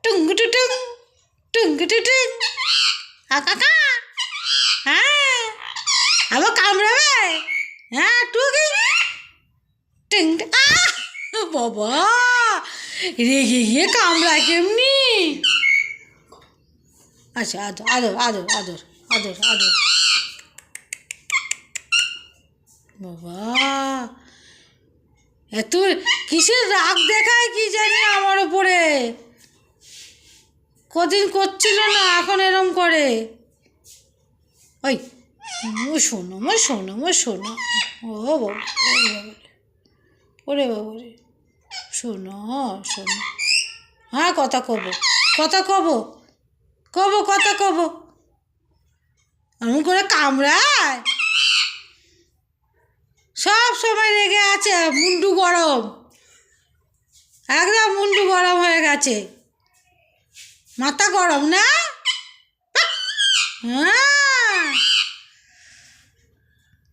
টুঙ্গু টুটুং টুঙ্গু টুটুং কাকা হ্যাঁ আবার কামড়াবে হ্যাঁ টুকি টিং বাবা রেগে গিয়ে কামড়ায় কেমনি আচ্ছা আদর আদর আদর আদর আদর আদর বাবা এত কিসের রাগ দেখায় কি জানি আমার ওপরে কদিন করছিল না এখন এরম করে ওই শোনো মো শোনো মো শোনো ও বাবা ওরে বাবা রে শোনো শোনো হ্যাঁ কথা কব কথা কব কব কথা কব এমন করে কামড়ায় সব সময় রেগে আছে মুন্ডু গরম একদম মুন্ডু গরম হয়ে গেছে মাথা গরম না হ্যাঁ